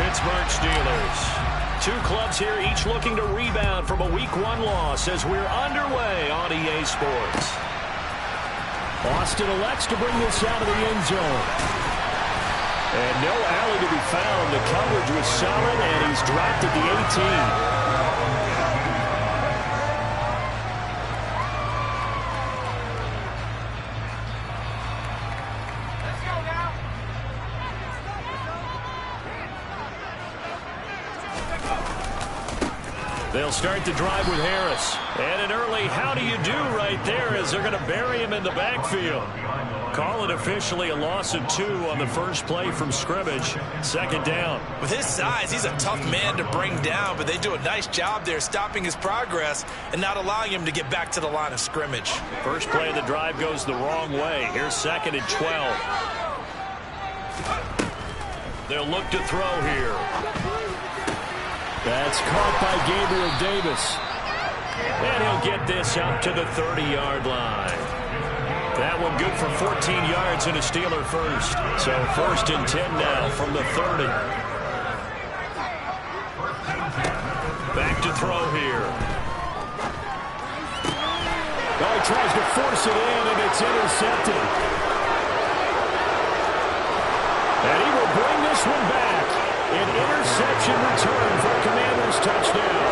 Pittsburgh Steelers. Two clubs here, each looking to rebound from a Week 1 loss as we're underway on EA Sports. Austin elects to bring this out of the end zone. And no alley to be found. The coverage was solid, and he's dropped at the 18. They'll start the drive with Harris. And an early how do you do right there as they're going to bury him in the backfield. Call it officially a loss of 2 on the first play from scrimmage. Second down. With his size, he's a tough man to bring down, but they do a nice job there stopping his progress and not allowing him to get back to the line of scrimmage. First play of the drive goes the wrong way. Here's 2nd and 12. They'll look to throw here. That's caught by Gabriel Davis. And he'll get this up to the 30-yard line. That one good for 14 yards and a Steeler first. So 1st and 10 now from the 30. Back to throw here. Oh, he tries to force it in, and it's intercepted. And he will bring this one back. An interception return for a Commanders touchdown.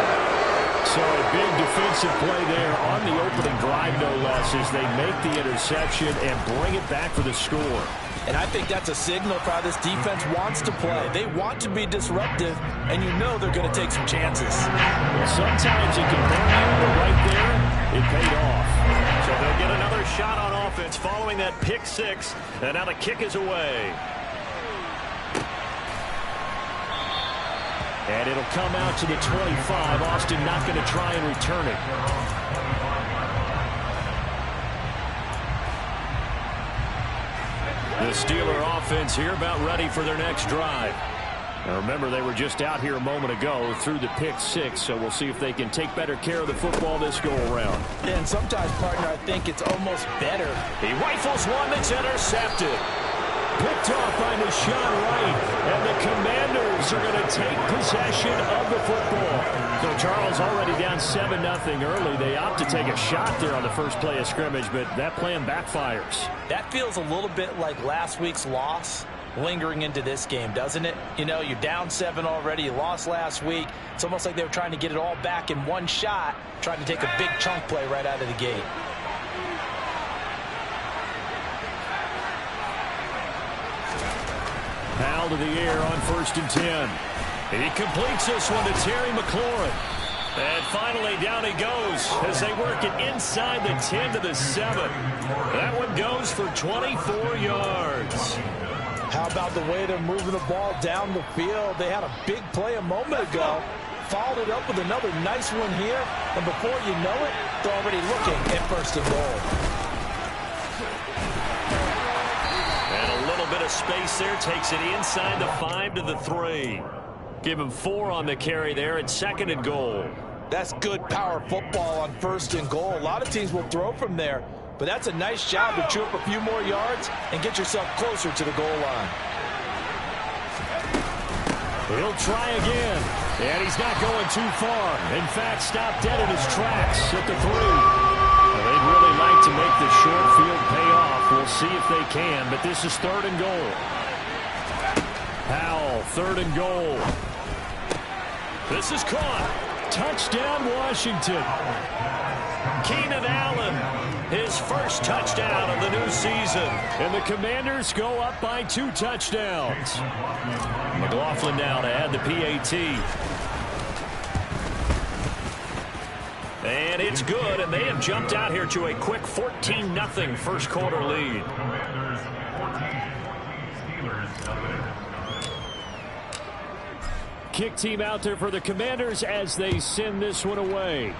So a big defensive play there on the opening drive, no less, as they make the interception and bring it back for the score. And I think that's a signal for how this defense wants to play. They want to be disruptive, and you know they're going to take some chances. Well, sometimes it can burn you, but right there, it paid off. So they'll get another shot on offense following that pick 6, and now the kick is away. And it'll come out to the 25. Austin not going to try and return it. The Steeler offense here about ready for their next drive. Now remember, they were just out here a moment ago through the pick 6, so we'll see if they can take better care of the football this go-around. And sometimes, partner, I think it's almost better. He rifles one that's intercepted. Picked off by Deshaun Wright, and the Commanders are going to take possession of the football. So Charles already down 7-0 early. They opt to take a shot there on the first play of scrimmage, but that plan backfires. That feels a little bit like last week's loss lingering into this game, doesn't it? You know, you're down 7 already. You lost last week. It's almost like they were trying to get it all back in one shot, trying to take a big chunk play right out of the gate. Powell to the air on 1st and 10. And he completes this one to Terry McLaurin. And finally down he goes as they work it inside the 10 to the 7. That one goes for 24 yards. How about the way they're moving the ball down the field? They had a big play a moment ago. Followed it up with another nice one here. And before you know it, they're already looking at 1st and goal. Bit of space there, takes it inside the 5 to the 3. Give him 4 on the carry there at 2nd and goal. That's good power football on 1st and goal. A lot of teams will throw from there, but that's a nice job to chew up a few more yards and get yourself closer to the goal line. He'll try again, and he's not going too far. In fact, stopped dead in his tracks at the 3. They'd really like to make the short field pay off. We'll see if they can, but this is 3rd and goal. Powell, 3rd and goal. This is caught. Touchdown, Washington. Keenan Allen, his first touchdown of the new season. And the Commanders go up by 2 touchdowns. McLaughlin now to add the PAT. And it's good, and they have jumped out here to a quick 14-0 first quarter lead. Kick team out there for the Commanders as they send this one away.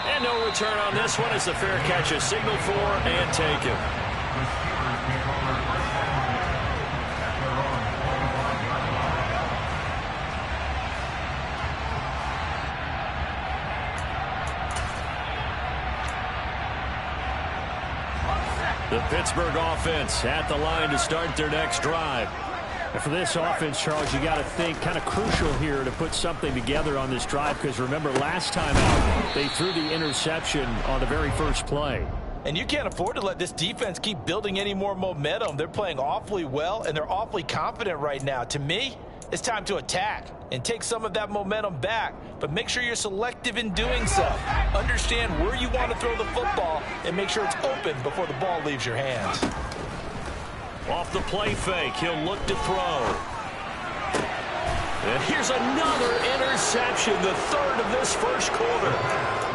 And no return on this one as the fair catch is signaled for and taken. The Pittsburgh offense at the line to start their next drive. And for this offense, Charles, you got to think kind of crucial here to put something together on this drive, because remember last time out they threw the interception on the very first play. And you can't afford to let this defense keep building any more momentum. They're playing awfully well, and they're awfully confident right now. To me, it's time to attack and take some of that momentum back. But make sure you're selective in doing so. Understand where you want to throw the football and make sure it's open before the ball leaves your hands. Off the play fake, he'll look to throw. And here's another interception, the third of this first quarter.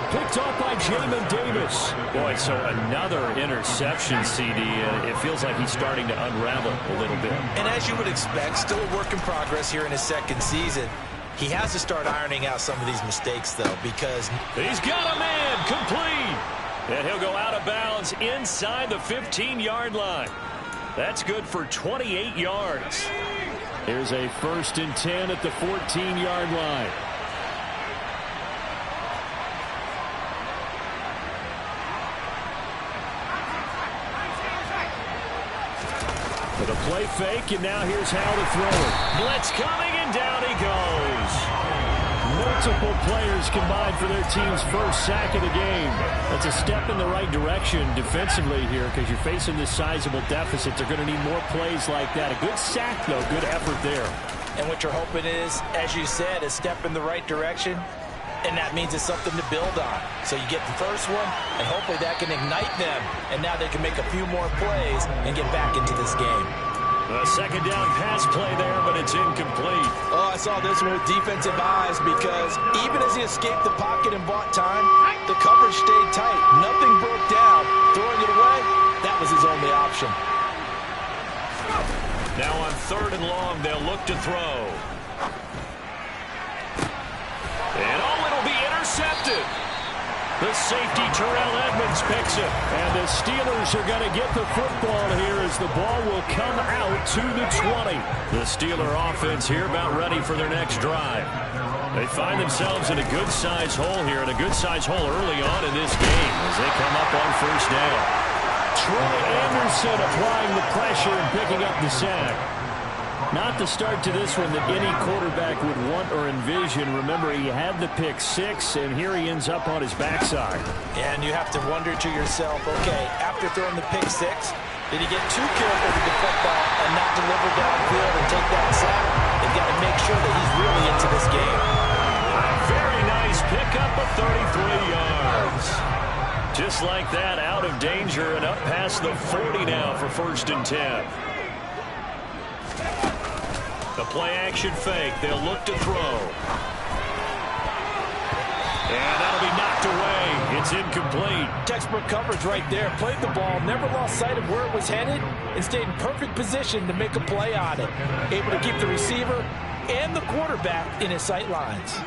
Picked off by Jamin Davis. Boy, so another interception, CD. It feels like he's starting to unravel a little bit. And as you would expect, still a work in progress here in his second season. He has to start ironing out some of these mistakes, though, because he's got a man complete. And he'll go out of bounds inside the 15-yard line. That's good for 28 yards. Here's a 1st and 10 at the 14-yard line. With a play fake, and now here's how to throw it. Blitz coming, and down he goes. Multiple players combined for their team's first sack of the game. That's a step in the right direction defensively here, because you're facing this sizable deficit. They're going to need more plays like that. A good sack, though. Good effort there. And what you're hoping is, as you said, a step in the right direction. And that means it's something to build on. So you get the first one, and hopefully that can ignite them. And now they can make a few more plays and get back into this game. A second down pass play there, but it's incomplete. Oh, I saw this one with defensive eyes, because even as he escaped the pocket and bought time, the coverage stayed tight. Nothing broke down. Throwing it away, that was his only option. Now on 3rd and long, they'll look to throw. And it'll be intercepted. The safety, Terrell Edmonds, picks it. And the Steelers are going to get the football here as the ball will come out to the 20. The Steeler offense here about ready for their next drive. They find themselves in a good-sized hole here, and a good-sized hole early on in this game as they come up on 1st down. Troy Anderson applying the pressure and picking up the sack. Not the start to this one that any quarterback would want or envision. Remember, he had the pick 6, and here he ends up on his backside. And you have to wonder to yourself, okay, after throwing the pick 6, did he get too careful with the football and not deliver downfield and take that sack? They've got to make sure that he's really into this game. A very nice pickup of 33 yards. Just like that, out of danger and up past the 40 now for 1st and 10. The play-action fake. They'll look to throw. And that'll be knocked away. It's incomplete. Textbook coverage right there. Played the ball, never lost sight of where it was headed, and stayed in perfect position to make a play on it. Able to keep the receiver and the quarterback in his sight lines.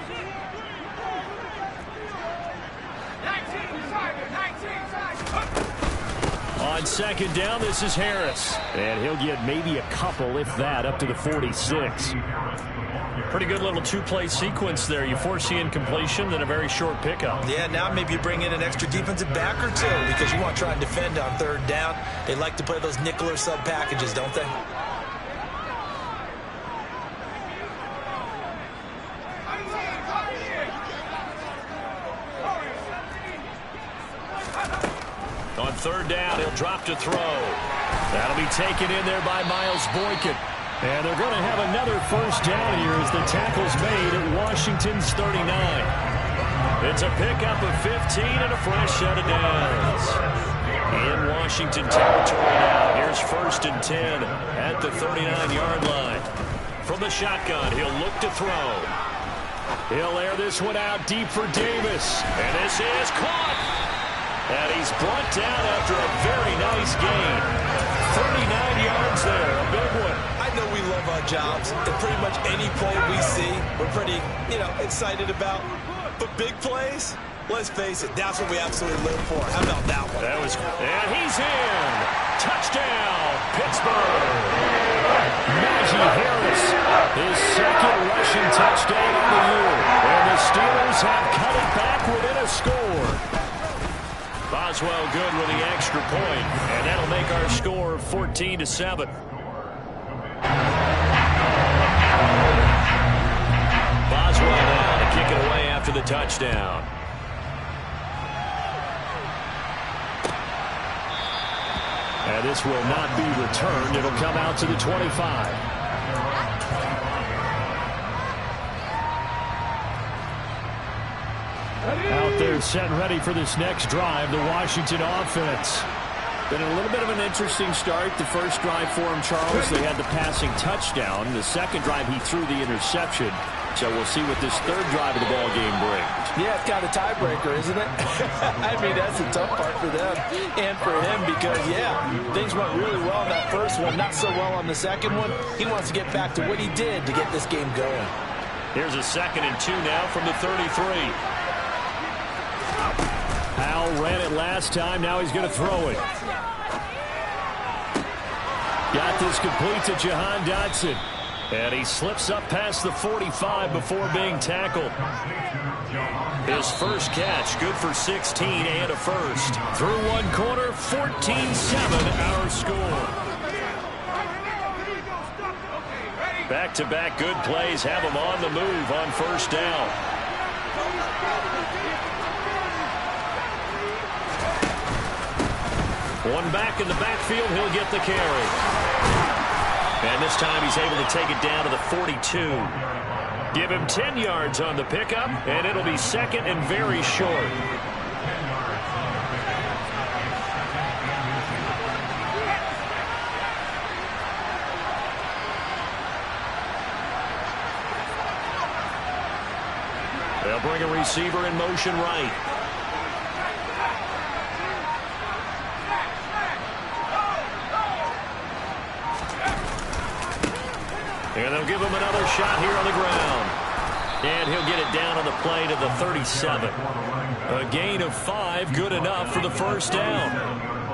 On 2nd down, this is Harris. And he'll get maybe a couple, if that, up to the 46. Pretty good little 2-play sequence there. You force the incompletion, then a very short pickup. Yeah, now maybe you bring in an extra defensive back or two, because you want to try and defend on 3rd down. They like to play those nickel or sub packages, don't they? On 3rd down, he'll drop to throw. That'll be taken in there by Miles Boykin. And they're going to have another 1st down here as the tackle's made at Washington's 39. It's a pickup of 15 and a fresh set of downs. In Washington territory now. Here's 1st and 10 at the 39-yard line. From the shotgun, he'll look to throw. He'll air this one out deep for Davis. And this is caught. And he's brought down after a very nice gain. 39 yards there, a big one. I know we love our jobs, and pretty much any play we see, we're pretty, excited about. But big plays, let's face it, that's what we absolutely live for. How about that one? And he's in. Touchdown, Pittsburgh. Najee Harris, his 2nd rushing touchdown of the year. And the Steelers have cut it back within a score. Boswell good with the extra point, and that'll make our score 14-7. the touchdown. And this will not be returned. It'll come out to the 25. Out there set and ready for this next drive, the Washington offense. Been a little bit of an interesting start. The first drive for him, Charles, they had the passing touchdown. The second drive, he threw the interception. So we'll see what this third drive of the ball game brings. Yeah, it's kind of a tiebreaker, isn't it? I mean, that's the tough part for them and for him because, yeah, things went really well in that first one, not so well on the second one. He wants to get back to what he did to get this game going. Here's a 2nd and 2 now from the 33. Powell ran it last time. Now he's going to throw it. Got this complete to Jahan Dotson. And he slips up past the 45 before being tackled. His first catch, good for 16 and a first. Through one quarter, 14-7 our score. Back-to-back good plays have him on the move on first down. One back in the backfield, he'll get the carry. And this time he's able to take it down to the 42. Give him 10 yards on the pickup, and it'll be 2nd and very short. They'll bring a receiver in motion right. And they'll give him another shot here on the ground. And he'll get it down on the play to the 37. A gain of 5, good enough for the first down.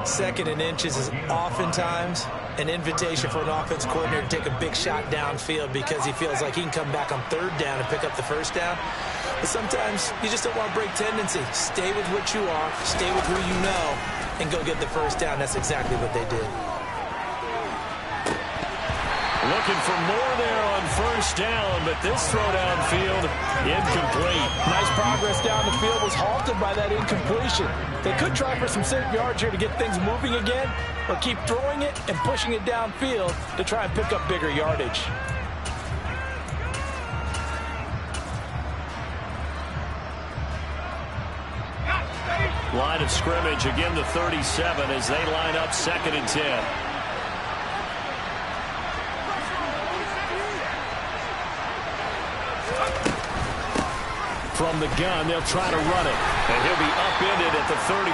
2nd and inches is oftentimes an invitation for an offense coordinator to take a big shot downfield because he feels like he can come back on 3rd down and pick up the first down. But sometimes you just don't want to break tendency. Stay with what you are, stay with who you know, and go get the first down. That's exactly what they did. Looking for more there on first down, but this throw downfield, incomplete. Nice progress down the field was halted by that incompletion. They could try for some safe yards here to get things moving again, or keep throwing it and pushing it downfield to try and pick up bigger yardage. Line of scrimmage, again the 37 as they line up 2nd and 10. From the gun, they'll try to run it. And he'll be upended at the 33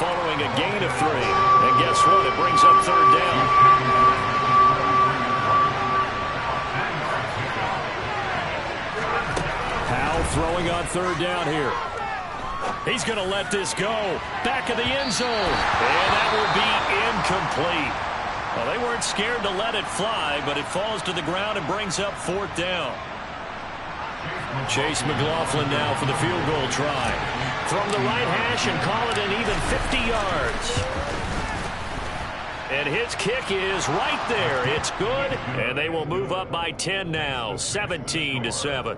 following a gain of 3. And guess what? It brings up 3rd down. Powell throwing on 3rd down here. He's going to let this go. Back of the end zone. And that will be incomplete. Well, they weren't scared to let it fly, but it falls to the ground and brings up 4th down. Chase McLaughlin now for the field goal try. From the right hash and call it an even 50 yards. And his kick is right there. It's good, and they will move up by 10 now, 17-7.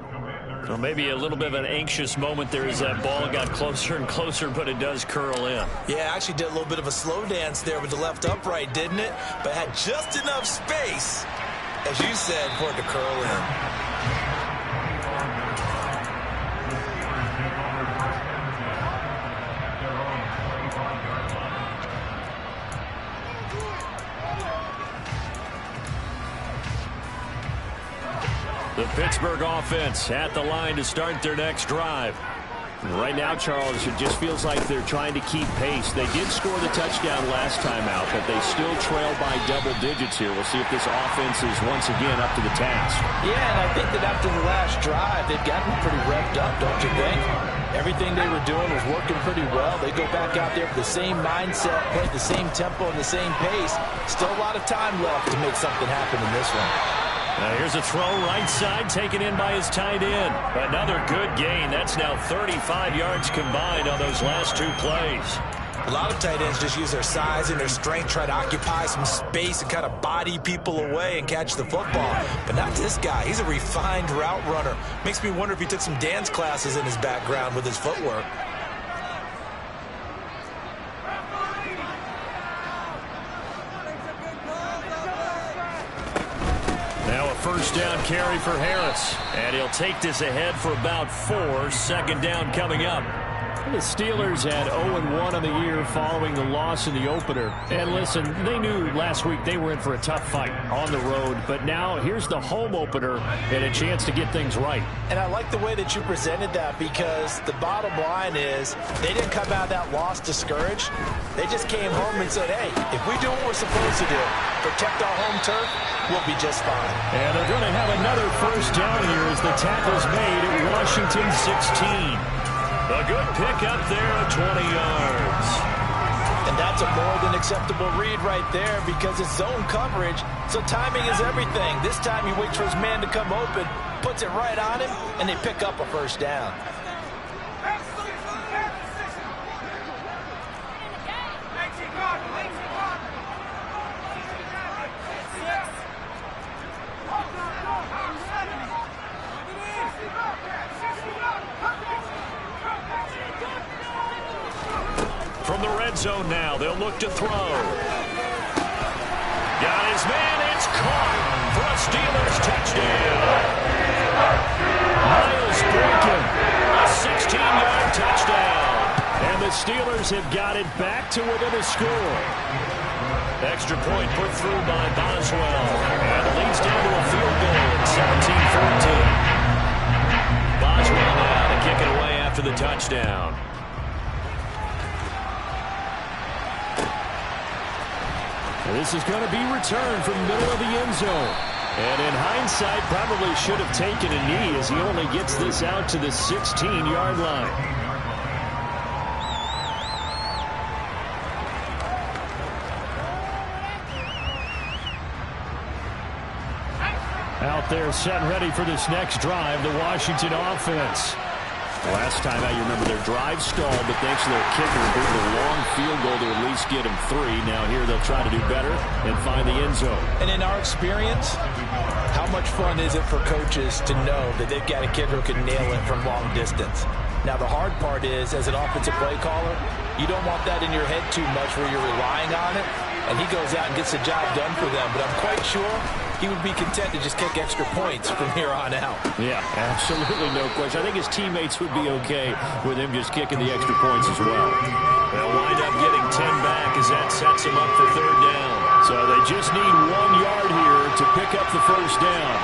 Or maybe a little bit of an anxious moment there as that ball got closer and closer, but it does curl in. Yeah, actually did a little bit of a slow dance there with the left upright, didn't it? But had just enough space, as you said, for it to curl in. The Pittsburgh offense at the line to start their next drive. Right now, Charles, it just feels like they're trying to keep pace. They did score the touchdown last time out, but they still trail by double digits here. We'll see if this offense is once again up to the task. Yeah, and I think that after the last drive, they've gotten pretty revved up, don't you think? Everything they were doing was working pretty well. They go back out there with the same mindset, play at the same tempo and the same pace. Still a lot of time left to make something happen in this one. Now here's a throw right side taken in by his tight end. Another good gain. That's now 35 yards combined on those last 2 plays. A lot of tight ends just use their size and their strength, try to occupy some space and kind of body people away and catch the football. But not this guy. He's a refined route runner. Makes me wonder if he took some dance classes in his background with his footwork. Now a first down carry for Harris. And he'll take this ahead for about 4. Second down coming up. The Steelers had 0-1 on the year following the loss in the opener. And listen, they knew last week they were in for a tough fight on the road. But now here's the home opener and a chance to get things right. And I like the way that you presented that, because the bottom line is they didn't come out of that loss discouraged. They just came home and said, hey, if we do what we're supposed to do, protect our home turf, we'll be just fine. And they're going to have another first down here as the tackle's made at Washington 16. A good pick up there at 20 yards. And that's a more than acceptable read right there, because it's zone coverage, so timing is everything. This time he waits for his man to come open, puts it right on him, and they pick up a first down. From the red zone now, they'll look to throw. Got his man, it's caught for a Steelers touchdown. Miles Boykin, A 16-yard touchdown. and the Steelers have got it back to within a score. Extra point put through by Boswell. And it leads down to a field goal at 17-14. Boswell now to kick it away after the touchdown. This is going to be returned from the middle of the end zone. And in hindsight, probably should have taken a knee as he only gets this out to the 16-yard line. Out there set and ready for this next drive, the Washington offense. Last time out, you remember their drive stalled, but thanks to their kicker, a long field goal to at least get them 3. Now here they'll try to do better and find the end zone. And in our experience, how much fun is it for coaches to know that they've got a kicker who can nail it from long distance? Now the hard part is, as an offensive play caller, you don't want that in your head too much where you're relying on it, and he goes out and gets the job done for them. But I'm quite sure he would be content to just kick extra points from here on out. Yeah, absolutely no question. I think his teammates would be okay with him just kicking the extra points as well. They'll wind up getting 10 back as that sets him up for third down. So they just need 1 yard here to pick up the first down.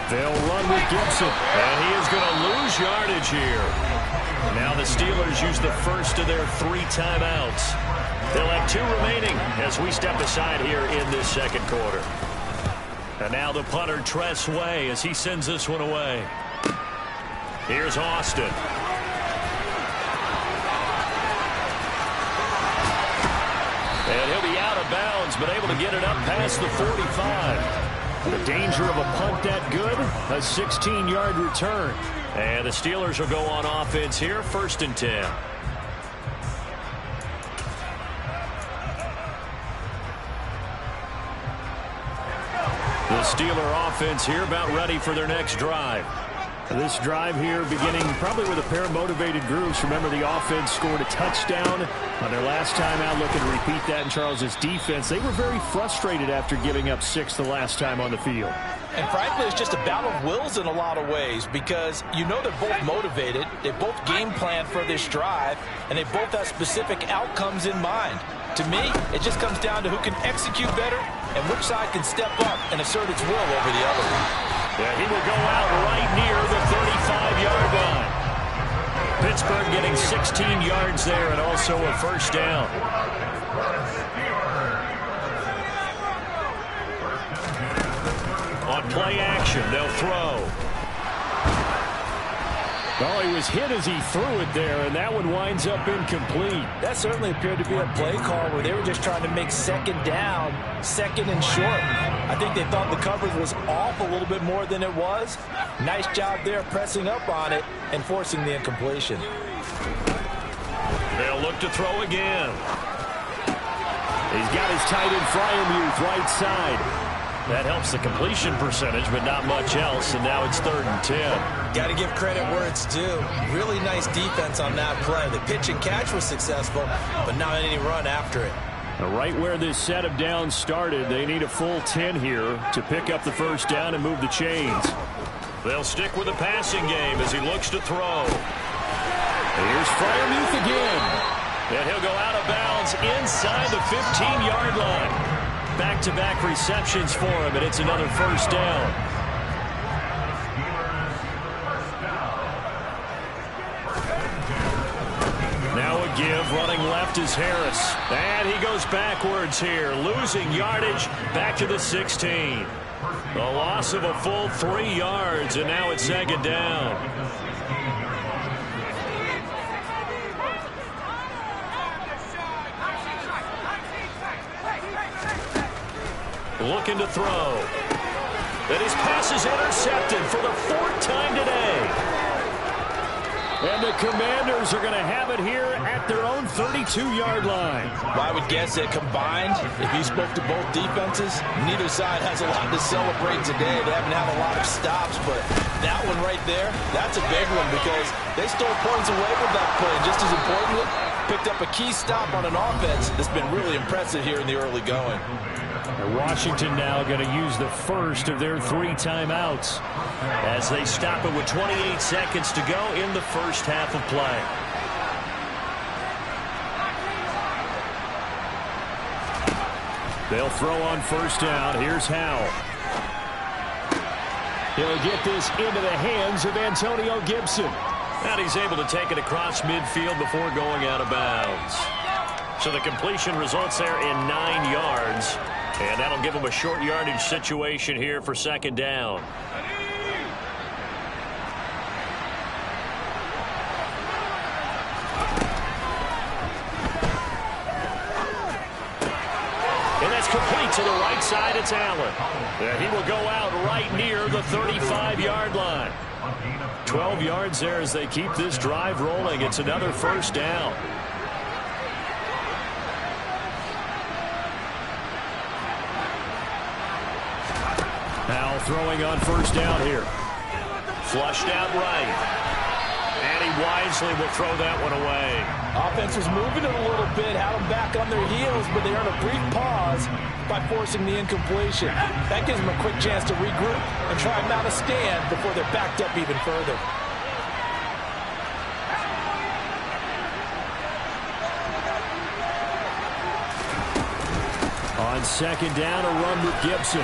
They'll run with Gibson. And he is going to lose yardage here. Now the Steelers use the first of their 3 timeouts. They'll have 2 remaining as we step aside here in this second quarter. And now the punter, Tress Way, as he sends this one away. Here's Austin. And he'll be out of bounds, but able to get it up past the 45. The danger of a punt that good, a 16-yard return. And the Steelers will go on offense here, 1st and 10. The Steeler offense here about ready for their next drive. This drive here beginning probably with a pair of motivated groups. Remember, the offense scored a touchdown on their last time out, looking to repeat that in Charles's defense. They were very frustrated after giving up 6 the last time on the field. And frankly, it's just a battle of wills in a lot of ways, because you know they're both motivated, they both game plan for this drive, and they both have specific outcomes in mind. To me, it just comes down to who can execute better and which side can step up and assert its will over the other. Yeah, he will go out right near the 35-yard line. Pittsburgh getting 16 yards there and also a first down. On play action, they'll throw. Well, he was hit as he threw it there, and that one winds up incomplete. That certainly appeared to be a play call where they were just trying to make second down, second and short. I think they thought the coverage was off a little bit more than it was. Nice job there pressing up on it and forcing the incompletion. They'll look to throw again. He's got his tight end Freiermuth right side. That helps the completion percentage, but not much else, and now it's 3rd and 10. Got to give credit where it's due. Really nice defense on that play. The pitch and catch was successful, but not any run after it. Right where this set of downs started, they need a full 10 here to pick up the first down and move the chains. They'll stick with the passing game as he looks to throw. Here's Freiermuth again. And he'll go out of bounds inside the 15-yard line. Back-to-back receptions for him, and it's another first down. Now a give, running left is Harris. And he goes backwards here, losing yardage back to the 16. A loss of a full 3 yards, and now it's 2nd down. Looking to throw. And his pass is intercepted for the 4th time today. And the Commanders are going to have it here at their own 32-yard line. I would guess that combined, if you spoke to both defenses, neither side has a lot to celebrate today. They haven't had a lot of stops, but that one right there, that's a big one because they stole points away with that play. And just as importantly, picked up a key stop on an offense that's been really impressive here in the early going. Washington now going to use the first of their 3 timeouts as they stop it with 28 seconds to go in the first half of play. They'll throw on first down. Here's Howell. He'll get this into the hands of Antonio Gibson. And he's able to take it across midfield before going out of bounds. So the completion results there in 9 yards. And that'll give him a short yardage situation here for 2nd down. And that's complete to the right side. It's Allen. And he will go out right near the 35-yard line. 12 yards there as they keep this drive rolling. It's another first down. Now throwing on first down here. Flushed out right. And he wisely will throw that one away. Offense was moving it a little bit, had them back on their heels, but they earned a brief pause by forcing the incompletion. That gives them a quick chance to regroup and try and mount a stand before they're backed up even further. On 2nd down, a run with Gibson.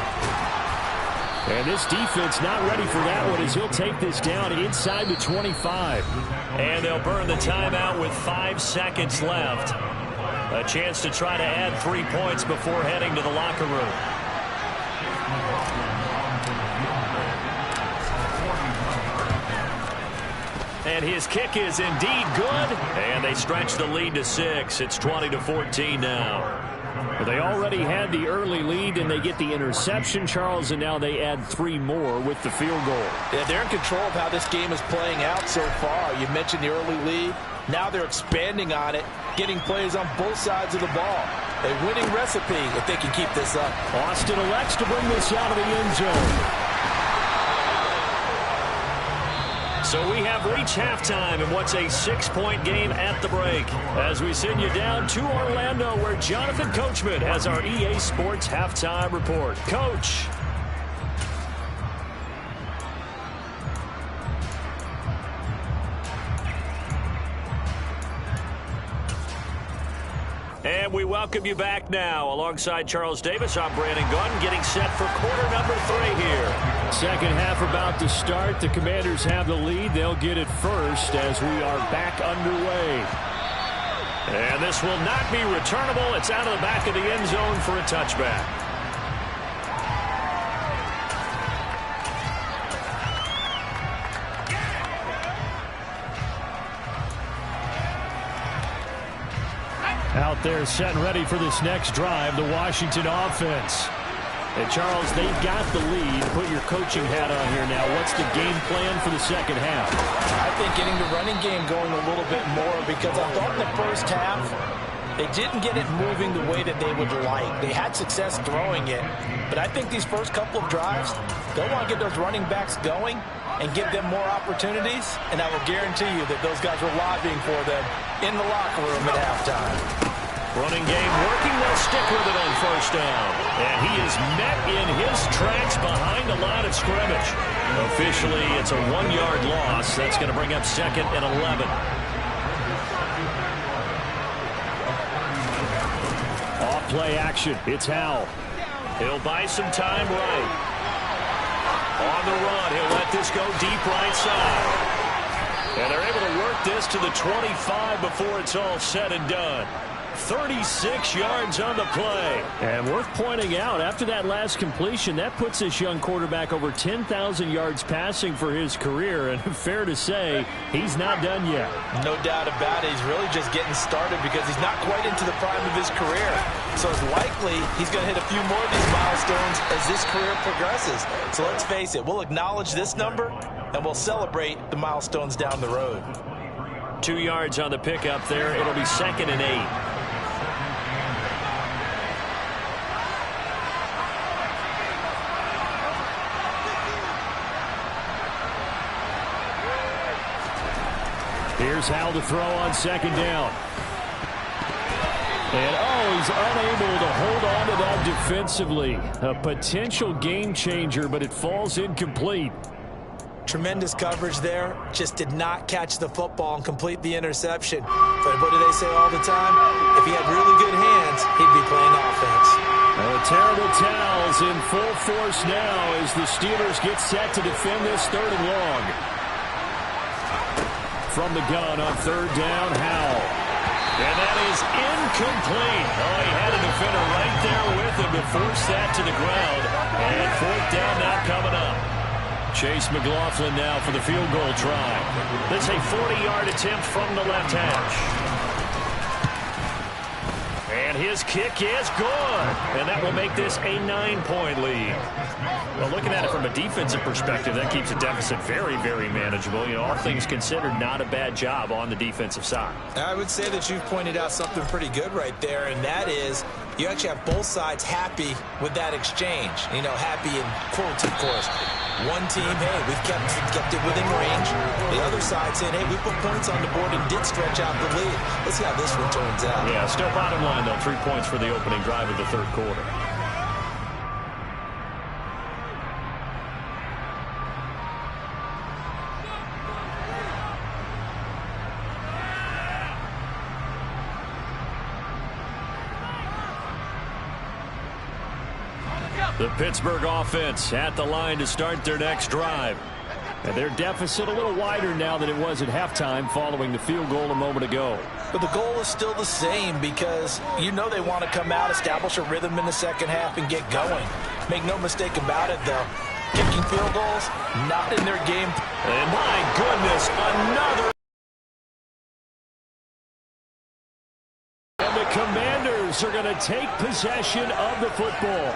And this defense not ready for that one as he'll take this down inside the 25. And they'll burn the timeout with 5 seconds left. A chance to try to add 3 points before heading to the locker room. And his kick is indeed good. And they stretch the lead to 6. It's 20-14 now. Well, they already had the early lead, and they get the interception, Charles, and now they add 3 more with the field goal. Yeah, they're in control of how this game is playing out so far. You mentioned the early lead. Now they're expanding on it, getting plays on both sides of the ball. A winning recipe if they can keep this up. Austin elects to bring this out of the end zone. So we have reached halftime in what's a 6-point game at the break. As we send you down to Orlando, where Jonathan Coachman has our EA Sports halftime report. Coach. And we welcome you back now. Alongside Charles Davis, I'm Brandon Gunn, getting set for quarter number 3 here. Second half about to start. The Commanders have the lead. They'll get it first as we are back underway. And this will not be returnable. It's out of the back of the end zone for a touchback. Out there set and ready for this next drive, the Washington offense. And, Charles, they've got the lead. Put your coaching hat on here now. What's the game plan for the second half? I think getting the running game going a little bit more, because I thought in the first half they didn't get it moving the way that they would like. They had success throwing it, but I think these first couple of drives, they'll want to get those running backs going and give them more opportunities, and I will guarantee you that those guys were lobbying for them in the locker room at halftime. Running game working. They'll stick with it on first down. And he is met in his tracks behind the line of scrimmage. Officially, it's a 1-yard loss. That's going to bring up 2nd and 11. Off play action. It's Howell. He'll buy some time right. On the run, he'll let this go deep right side. And they're able to work this to the 25 before it's all said and done. 36 yards on the play. And worth pointing out, after that last completion, that puts this young quarterback over 10,000 yards passing for his career. And fair to say, he's not done yet. No doubt about it. He's really just getting started because he's not quite into the prime of his career. So it's likely he's going to hit a few more of these milestones as this career progresses. So let's face it, we'll acknowledge this number and we'll celebrate the milestones down the road. 2 yards on the pickup there. It'll be 2nd and 8. Here's Howell to throw on 2nd down. And, he's unable to hold on to that defensively. A potential game changer, but it falls incomplete. Tremendous coverage there. Just did not catch the football and complete the interception. But what do they say all the time? If he had really good hands, he'd be playing offense. Terrible towels in full force now as the Steelers get set to defend this 3rd and long. From the gun on 3rd down, Howell. And that is incomplete. Oh, he had a defender right there with him to force that to the ground. And 4th down now coming up. Chase McLaughlin now for the field goal try. This is a 40-yard attempt from the left hash. And his kick is good. And that will make this a 9-point lead. Well, looking at it from a defensive perspective, that keeps the deficit very, very manageable. You know, all things considered, not a bad job on the defensive side. I would say that you've pointed out something pretty good right there, and that is you actually have both sides happy with that exchange. You know, happy in quotes, of course. One team, hey, we've kept it within range. The other side saying, hey, we put points on the board and did stretch out the lead. Let's see how this one turns out. Yeah, still bottom line, though, 3 points for the opening drive of the 3rd quarter. The Pittsburgh offense at the line to start their next drive. And their deficit a little wider now than it was at halftime following the field goal a moment ago. But the goal is still the same because you know they want to come out, establish a rhythm in the second half, and get going. Make no mistake about it, though. Kicking field goals, not in their game. And my goodness, another. And the Commanders are going to take possession of the football.